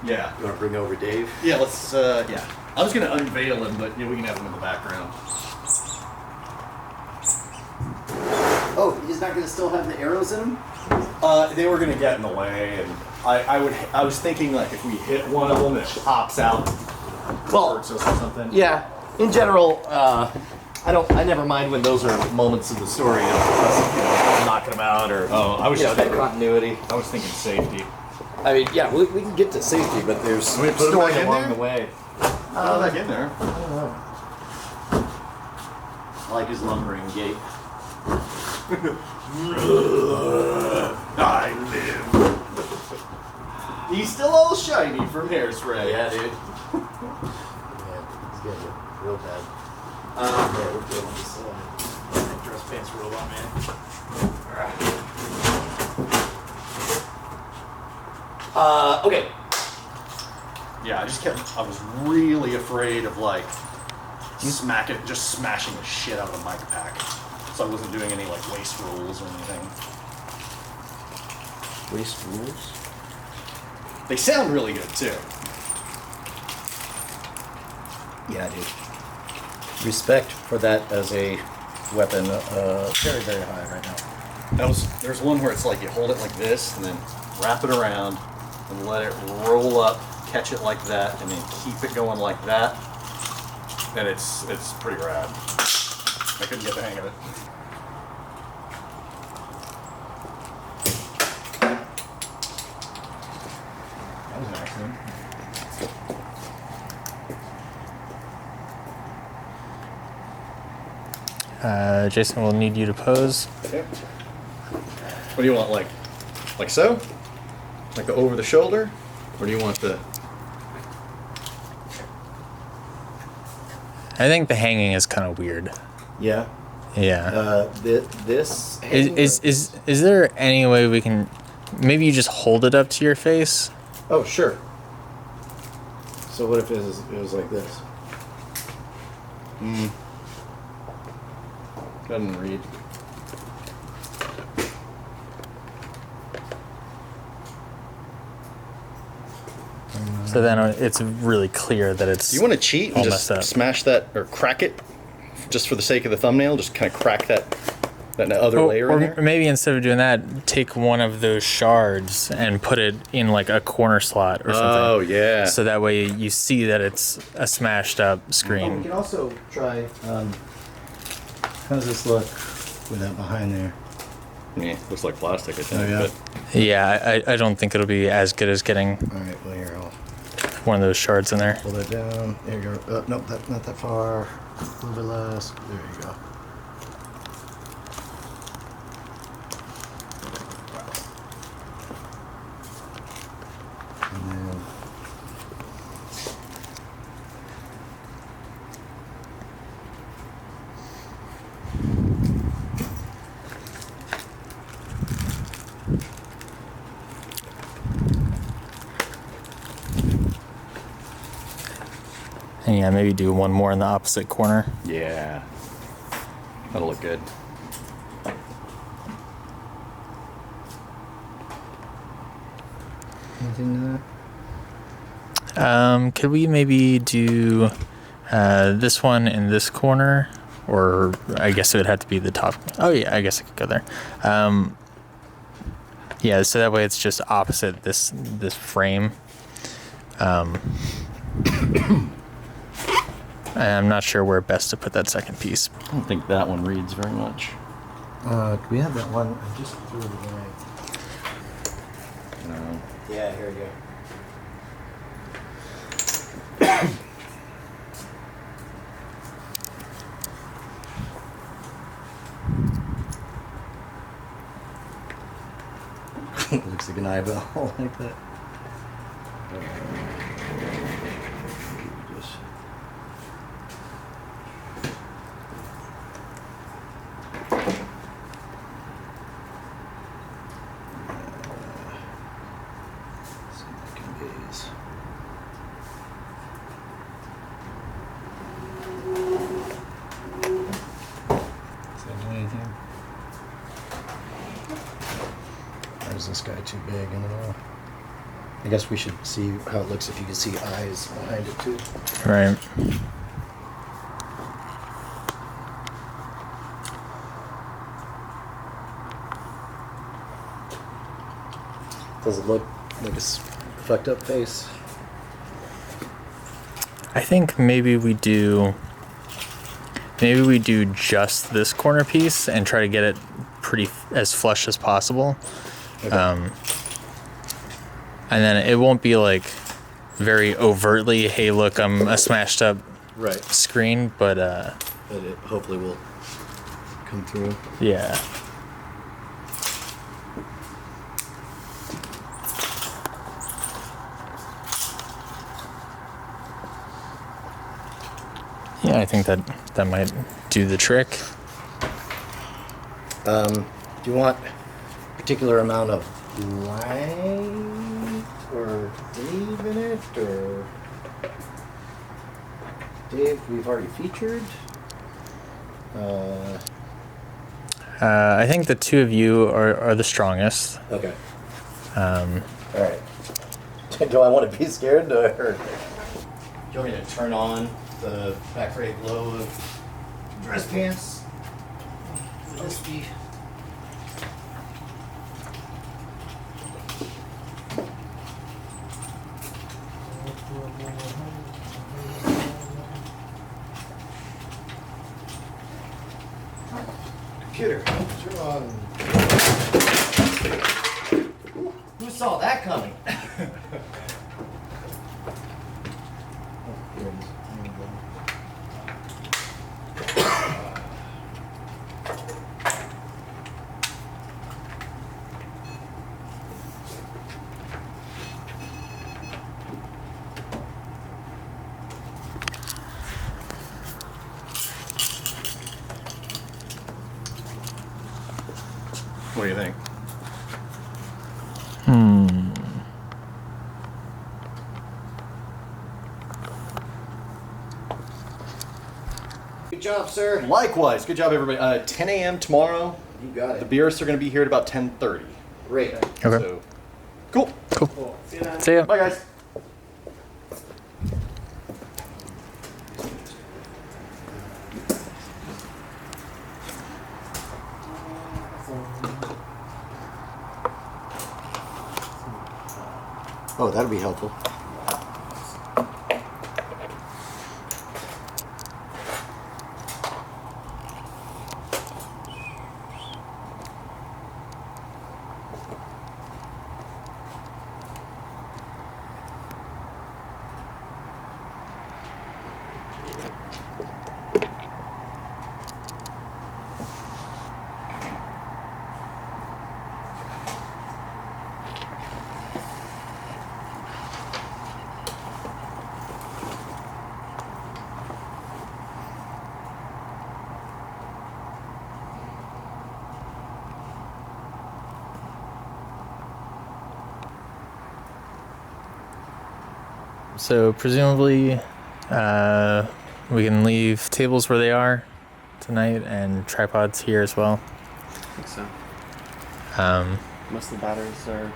Yeah. You want to bring over Dave? Yeah, let's, yeah. I was going to unveil him, but yeah, we can have him in the background. Oh, he's not going to still have the arrows in him? They were going to get in the way, and I was thinking, like, if we hit one of them, it pops out. Well, Hurts us or something. yeah. In general, I never mind when those are moments of the story of us, knocking them out or I was that continuity. I was thinking safety. I mean, yeah, we can get to safety, but there's we put 'em story back in along there? the way. Put back in there. I like his lumbering gait. I live. He's still all shiny from hairspray. Yeah, dude. Yeah, he's getting it real bad. Yeah, we're good on this dress pants robot, man. Okay. Yeah, I was really afraid of like just smashing the shit out of the mic pack. So I wasn't doing any like waist rolls or anything. Waist rules? They sound really good too. Yeah, dude. Respect for that as a weapon, very, very high right now. There's one where it's like you hold it like this and then wrap it around and let it roll up, catch it like that, and then keep it going like that. And it's pretty rad. I couldn't get the hang of it. That was an accident. Jason will need you to pose. Okay. What do you want, like so? Like the over the shoulder? Or do you want the... I think the hanging is kind of weird. Yeah. Yeah. This. Is there any way we can maybe you just hold it up to your face? Oh, sure. So what if it was like this? Doesn't read. So then it's really clear that it's. Do you want to cheat and all just messed up. smash that or crack it, just for the sake of the thumbnail? Just kind of crack that other layer in Or there. maybe instead of doing that, take one of those shards and put it in like a corner slot or something. Oh yeah. So that way you see that it's a smashed up We screen. can also try. How does this look with that behind there? Yeah, looks like plastic, I think. Oh, yeah? But Yeah, I don't think it'll be as good as getting All right, well here I'll one of those shards in there. pull that down. There you go. Nope, not that far. A little bit less. There you go. And then And yeah, maybe do one more in the opposite corner. yeah, that'll look good. anything to that? Could we maybe do this one in this corner? Or I guess it would have to be the top. Oh yeah, I guess I could go there. Yeah, so that way it's just opposite this frame. I'm not sure where best to put that second piece. I don't think that one reads very much. Do we have that one? I just threw it away. No. Yeah, here we go. Looks like an eyeball like that. Just see if I can gaze. Does that do anything? Or is this guy too big? I don't know. I guess we should see how it looks if you can see eyes behind it too. Right. Does it look like a fucked up face? I think maybe we do just this corner piece and try to get it pretty as flush as possible. Okay. And then it won't be like very overtly, hey look, I'm a smashed up Right. screen, but But it hopefully will come through. yeah. Yeah, I think that might do the trick. Do you want a particular amount of light or Dave in it, or Dave we've already featured? I think the two of you are the strongest. Okay. All right. Do I want to be scared, or do you want me to turn on the back rate glow of dress pants? Would this be? Computer, turn on. Who saw that coming? What do you think? job, sir. Likewise. Good job, everybody. 10 a.m. tomorrow. You got it. The beers are going to be here at about 10:30. Great. Okay. So, cool. Cool. See you then. See ya. Bye, guys. Oh, that'll be helpful. So presumably, we can leave tables where they are tonight and tripods here as well. I think so. Um, Most of the batteries are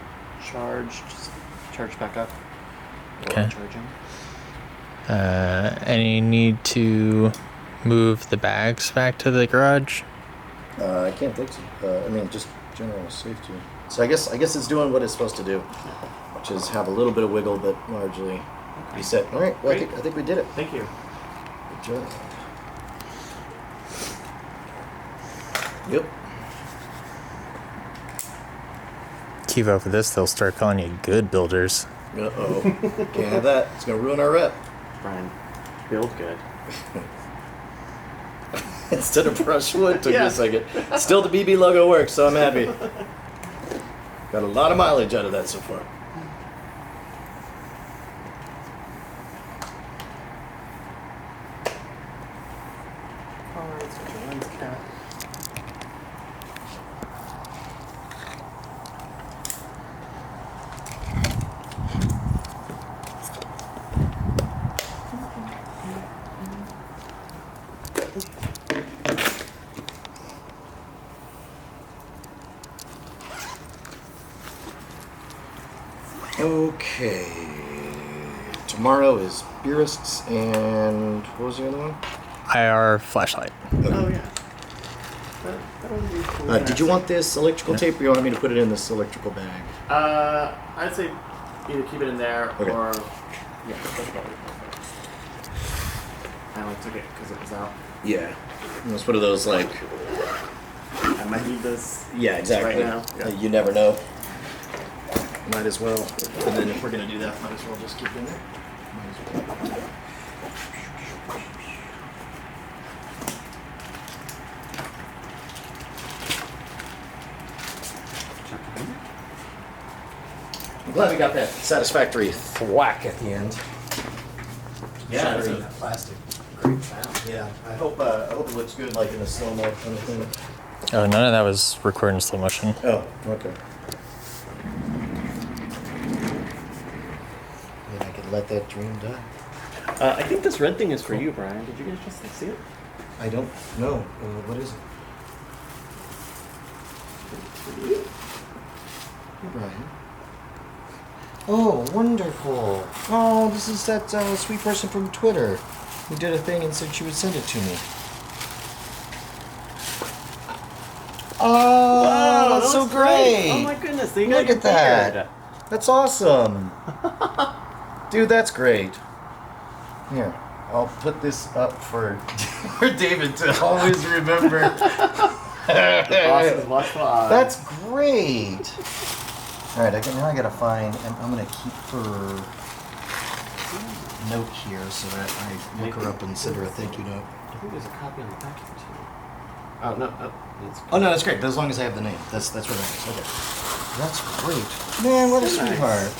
charged, just charged back up. Or Okay. charging. any need to move the bags back to the garage? I can't think so. I mean, just general safety. So I guess it's doing what it's supposed to do, which is have a little bit of wiggle, but largely be set. All right. Well, I think we did it. Thank you. Good job. Yep. Keep up with this, they'll start calling you good builders. Uh-oh. Can't have that. It's gonna ruin our rep. Brian, build good. Instead of brushwood, took me a second. Still, the BB logo works, so I'm happy. Got a lot of mileage out of that so far. Cards, Joanne's cat. Okay. Tomorrow is Beerists and what was the other one? IR flashlight. Oh, yeah. That would be cool. Did you want this electrical tape or you want me to put it in this electrical bag? I'd say either keep it in there Okay. or yeah, that's probably perfect. I only took it because it was out. Yeah. It's one of those like. I might need this. Yeah, exactly. Right now. Yeah. You never know. Might as well. And then if we're gonna do that, might as well just keep it in there. Might as well. I'm glad we got that satisfactory thwack at the end. Yeah, Sorry. that plastic. Great sound. Yeah, I hope it looks good, like in a slow-mo kind of thing. Oh, none of that was recorded in slow motion. Oh, okay. Then I could let that dream die. I think this red thing is for you, Brian. Did you guys just see it? I don't know. What is it? Hey, Brian. Oh, wonderful. Oh, this is that sweet person from Twitter who did a thing and said she would send it to me. Oh, Whoa, that's so looks great. Oh my goodness, they Look got at that. That's awesome. Dude, that's great. Here, I'll put this up for David to always remember. Bosses watch vlog. That's great. All right, now I gotta find. I'm gonna keep her note here so that I look her up and send her a thank you note. I think there's a copy on the back here too. Oh no, it's Oh no, that's great. As long as I have the name, that's what that is. Okay, that's great. Man, what a So nice. sweetheart.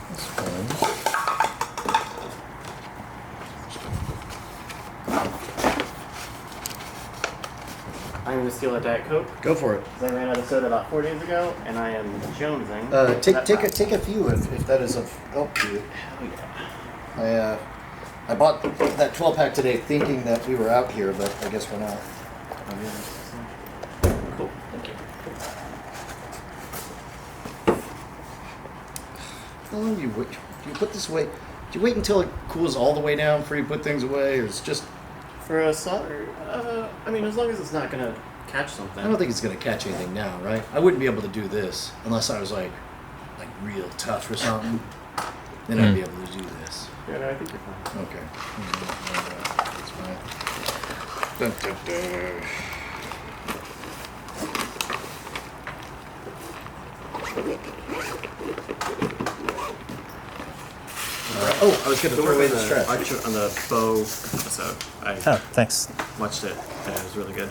That's fun. I'm gonna steal a Diet Coke. Go for it. 'Cause I ran out of soda about 4 days ago, and I am jonesing. Take a few if that is of help to you. Oh yeah. I bought that 12-pack today thinking that we were out here, but I guess we're not. Cool. Thank you. How long do you wait? Do you put this away? Do you wait until it cools all the way down before you put things away, or it's just... For a solder, I mean, as long as it's not gonna catch something. I don't think it's going to catch anything now, right? I wouldn't be able to do this unless I was like real tough or something. Then I'd be able to do this. Yeah, no, I think you're fine. Okay. That's fine. Dun, dun, dun. Oh, I was going to throw away the strap. On the bow episode, I Oh, thanks. watched it, and it was really good.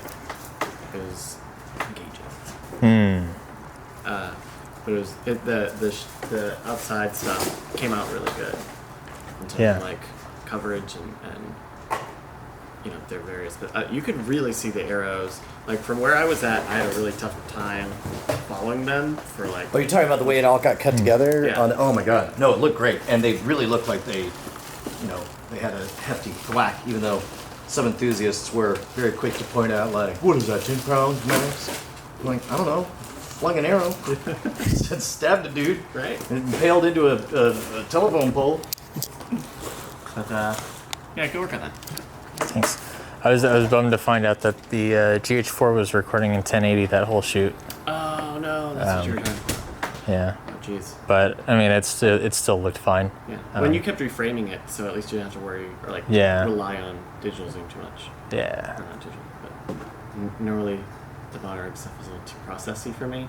It was engaging. But it was the outside stuff came out really good in terms Yeah. of like coverage and you know their various. But you could really see the arrows. Like from where I was at, I had a really tough time following them for like. Oh, you're talking about the way it all got cut together? Yeah. Oh my god. No, it looked great. And they really looked like they had a hefty thwack, even though some enthusiasts were very quick to point out, like, what is that, 10 pounds max? I'm like, I don't know. Flung an arrow. Stabbed a dude. Right. And impaled into a telephone pole. But yeah, good work on that. Thanks. I was bummed to find out that the GH4 was recording in 1080 that whole shoot. Oh no, that's what you were doing. Yeah, Oh jeez. but I mean, it still looked fine. Yeah. When you kept reframing it, so at least you didn't have to worry or like Yeah. rely on digital zoom too much. Yeah. Or not digital, but normally the modern stuff is a little too processy for me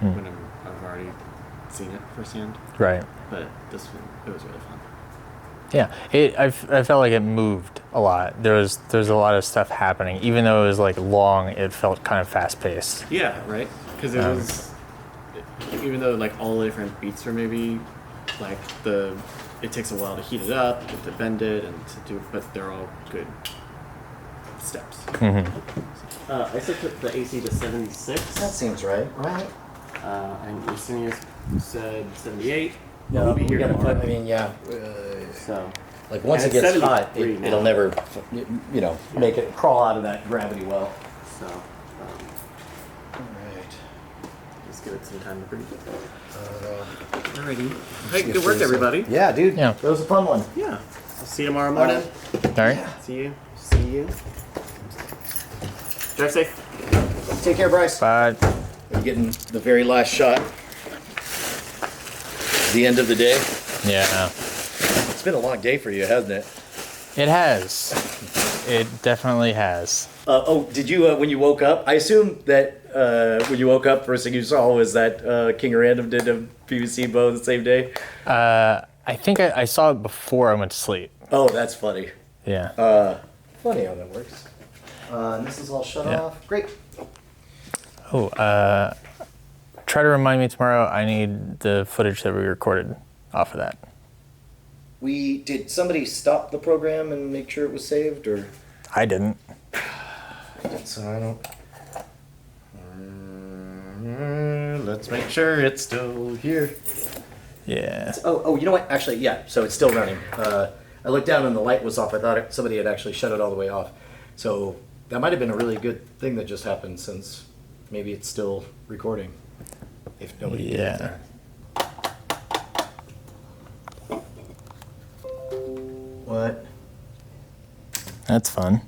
when I've already seen it firsthand. Right. But this one, it was really fun. Yeah. I felt like it moved a lot. There was a lot of stuff happening, even though it was like long. It felt kind of fast paced. Yeah, right. Because it was, even though like all the different beats were maybe like it takes a while to heat it up, you have to bend it and to do, but they're all good steps. Mm-hmm. I set the AC to 76. That seems right. Right. And Yesenius said 78. No, We'll be here tomorrow. I mean, yeah. So, Like once and it it's gets hot, 73 now. it'll never, make it crawl out of that gravity well. So, Alright. just give it some time to breathe. Alrighty. Hey, good work, everybody. Yeah, dude. Yeah. That was a fun one. Yeah. I'll see you tomorrow morning. All right. See you. See you. Drive safe. Take care, Bryce. Bye. Are you getting the very last shot? The end of the day? Yeah. It's been a long day for you, hasn't it? It has. It definitely has. Did you, when you woke up, I assume that when you woke up, first thing you saw was that King of Random did a PVC bow the same day? I think I saw it before I went to sleep. Oh, that's funny. Yeah. Funny how that works. And this is all shut Yeah. off. Great. Oh, try to remind me tomorrow. I need the footage that we recorded off of that. Did somebody stop the program and make sure it was saved, or? I didn't. So I don't. Let's make sure it's still here. Yeah. Oh, you know what? Actually, yeah. So it's still running. I looked down and the light was off. I thought somebody had actually shut it all the way off. So that might have been a really good thing that just happened, since maybe it's still recording. If nobody did Yeah. anything. What? That's fun.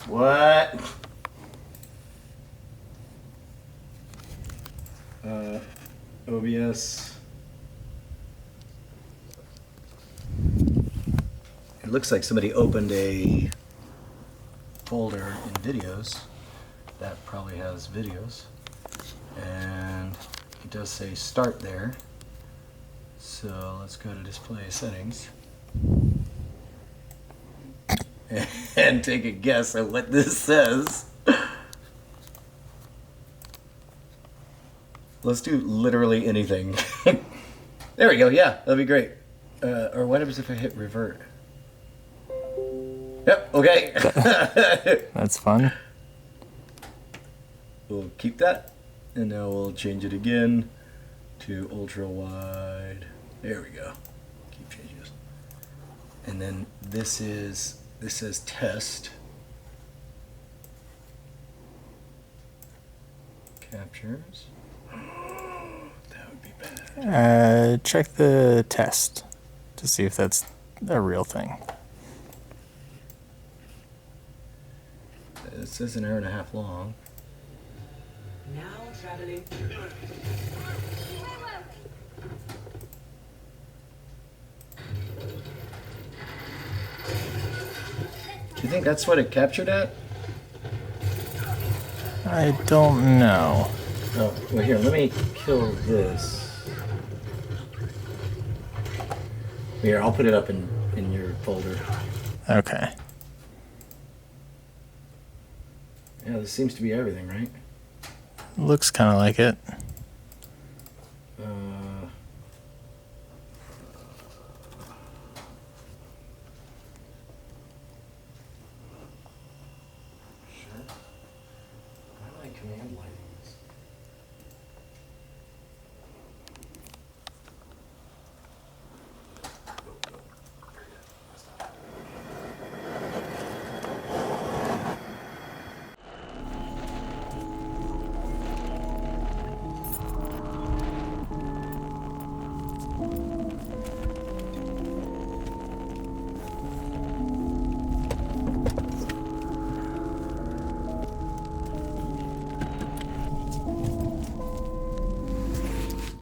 What? OBS. It looks like somebody opened a folder in videos. That probably has videos. And it does say start there. So let's go to display settings. And take a guess at what this says. Let's do literally anything. There we go, yeah, that'd be great. Or what happens if I hit revert? Yep, okay. That's fun. We'll keep that, and now we'll change it again to ultra wide. There we go. And then this says test. Captures. That would be bad. Check the test to see if that's a real thing. It says an hour and a half long. Now traveling. Do you think that's what it captured at? I don't know. Oh, well here, let me kill this. Here, I'll put it up in your folder. Okay. Yeah, this seems to be everything, right? Looks kind of like it. Sure. Why am I command line?